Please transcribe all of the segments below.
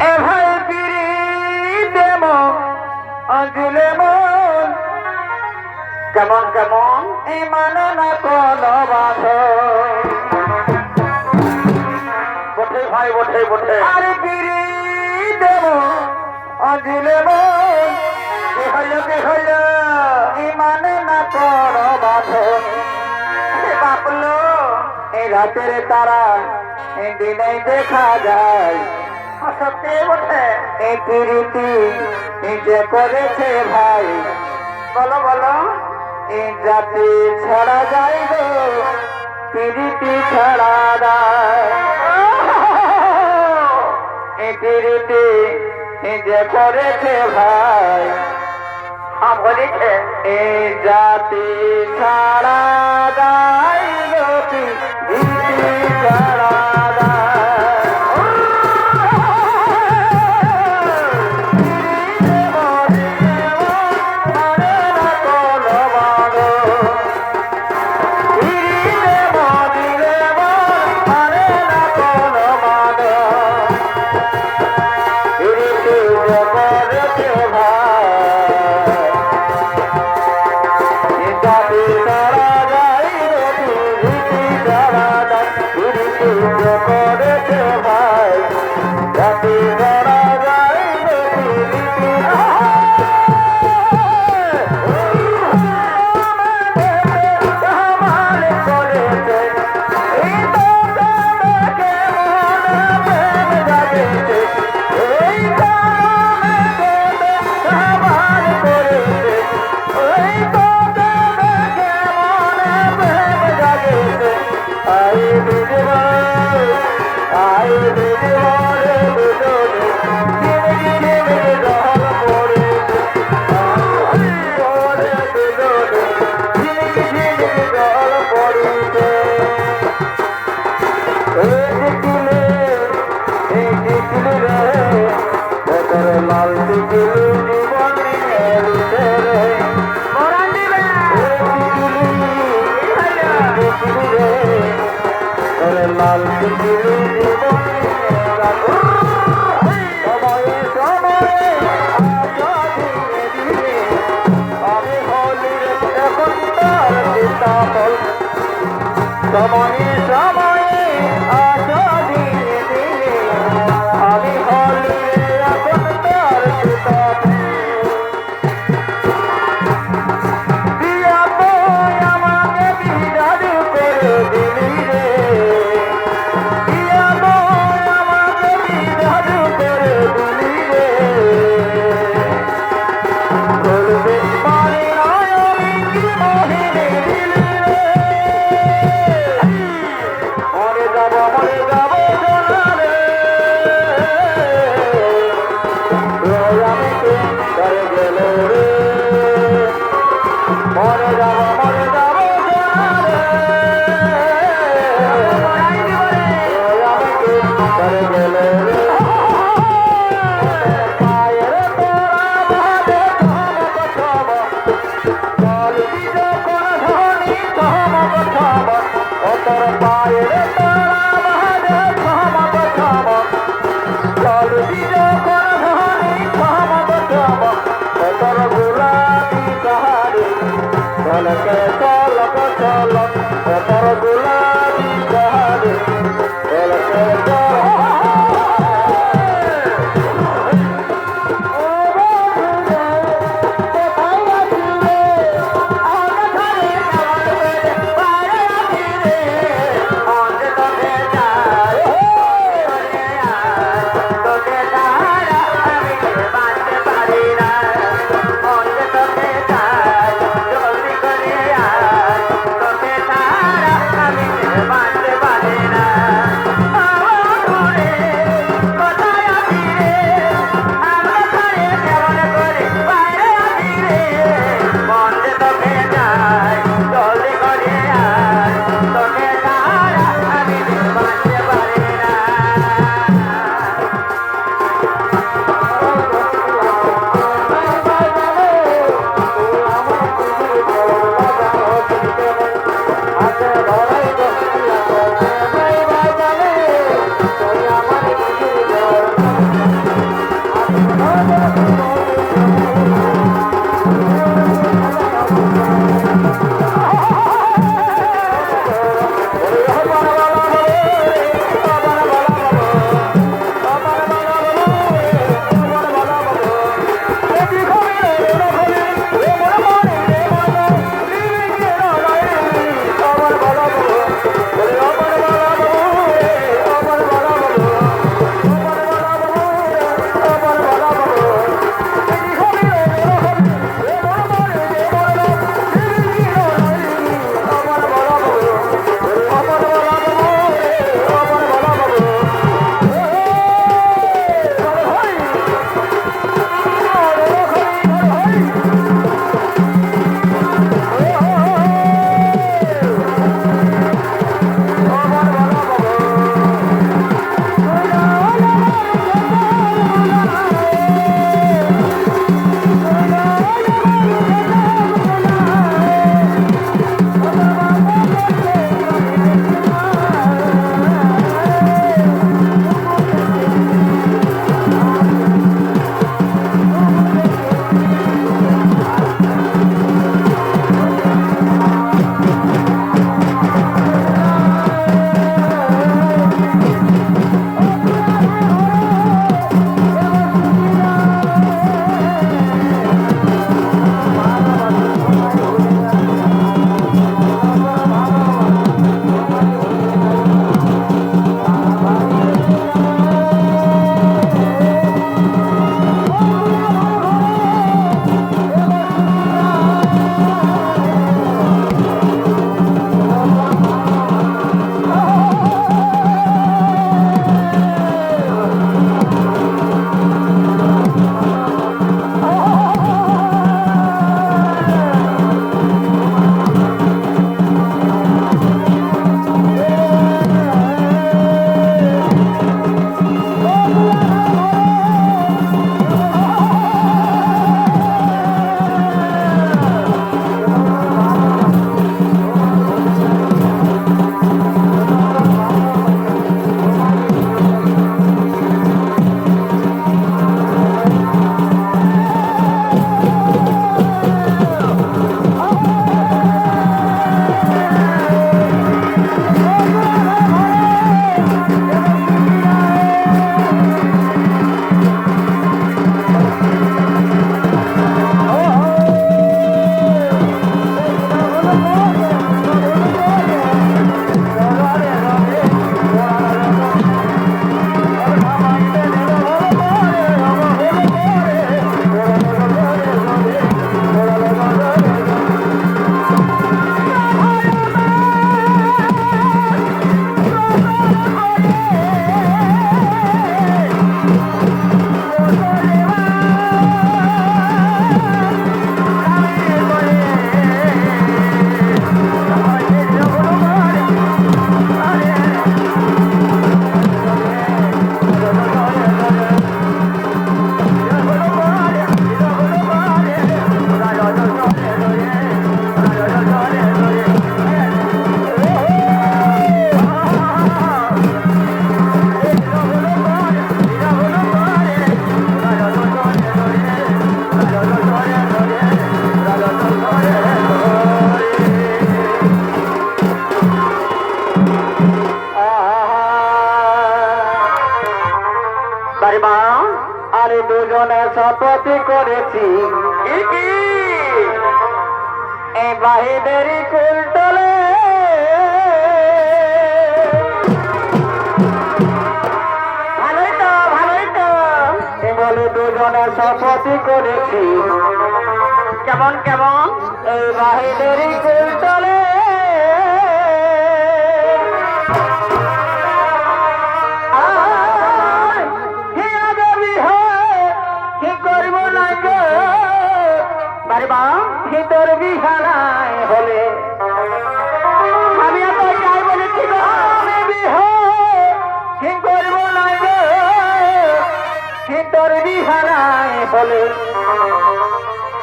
এ ভাই পিড়ি দেব অঞ্জলে মন কেমন কেমন এই মানে না কোন বাঁধন বটে ভাই বটে বটে আরে পিড়ি দেব অঞ্জলে মন কি হইল এই মানে না কোন বাঁধন বাপলো এই রাতের তারা এই দিনে দেখা যায় সত্যি বটে এই প্রীতি যে করেছে ভাই বলো বলো এই জাতি ছাড়া যায় গো প্রীতি ছাড়া যায় এই প্রীতি যে করেছে ভাই বলেছে এই জাতি ছাড়া যায় গো প্রীতি ছাড়া সময়ে সময়ে আসো দিনে দিনে আমি হলি এখন তোর দিয়া তো আমাকে বিরাজ করে দিলি রে দিয়া তো আমাকে বিরাজ করে দিলি রে বলবে পারি নয় আমি কি মোহিনী দিলি রে মরে যাব সোনারে আমি কে করে গেল রে মরে যাব সোনারে আমি কে করে গেল রে পায়ের তোরা বাজে ধমক ছব চলবি যখন ধনী ধমক ছব ও তোর পায়ের তোরা বাজে ধমক ছব চলবি যখন ধনী ধমক ছব ও তোর গোলাপি কাহারে চলকে চলক চলক ও তোর গোলাপি কাহারে চলকে চলক আরে দুজনে শপথ করেছি কি এই বাহিদেরই কুলতলে বলে দুজনে শপথ করেছি কেমন কেমন এই বাহিদেরই কুলতলে ভিতর বিহারায় হলে আমি এত যাই বলেছি আমি বিহ কি করব না গো ভিতর বিহারায় হলে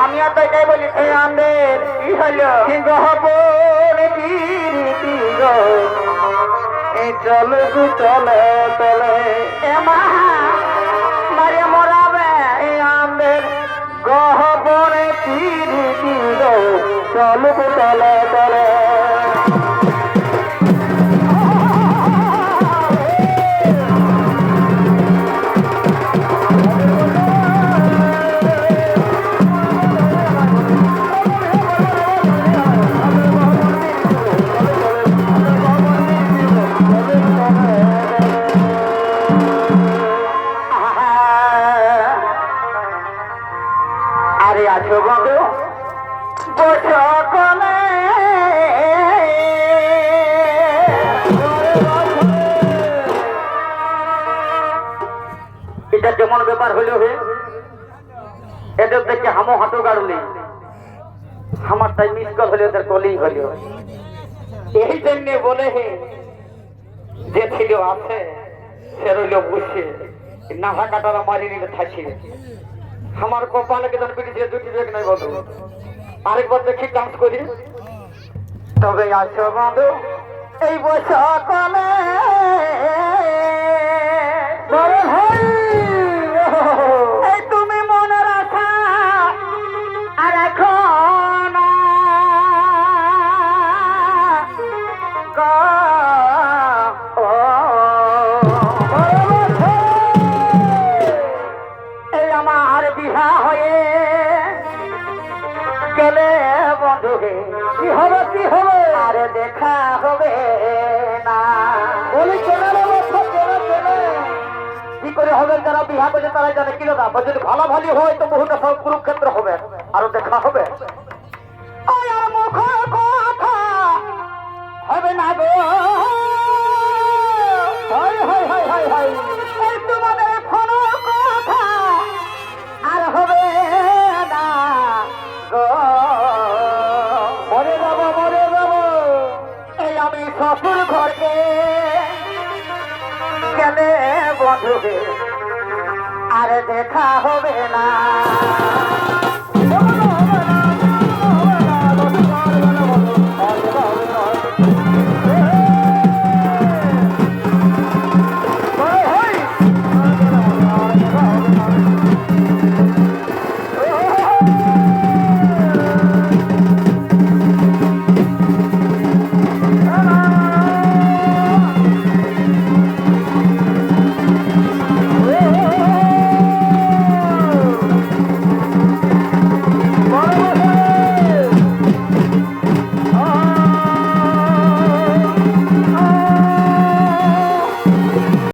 আমি এত যাই বলেছি আমাদের কি হলো গহবর রীতি গো এই চল চলে চলে মা মারে মরাবে আমাদের গহবরে তীরি দিল চলুক তলে তলে আছো বন্ধু বসো কোনে এটা যেমন ব্যাপার হইল হে এদের দেখে হামো হাঁটু গাড়লি আমার তাই মিস কল হলে ওদের কলেই হইল এই জন্য বলে হে যে ছিল আছে সে রইল বসে নাভা কাটারা মারি নিলে থাকি আমার কপালে কেন পিটিয়ে দুটি বেগ নাই বন্ধু আরেকবার দেখি ডান্স করি তবে আসো বন্ধু এই বসা কলে এই তুমি মনে রাখা আর এখন আমার বিহা হয়ে গেলে বন্ধু কি হবে আরে দেখা হবে না বলি কি করে হবে যারা বিহা করছে তারা জানে কি না যদি ভালো ভালো হয় তো বহুটা সব কুরুক্ষেত্র হবে আরো দেখা হবে হবে না গো তোমাদের কোনো কথা আর হবে না গো মরে যাব এই আমি শ্বশুর ঘরকে গেলে বন্ধুকে আর দেখা হবে না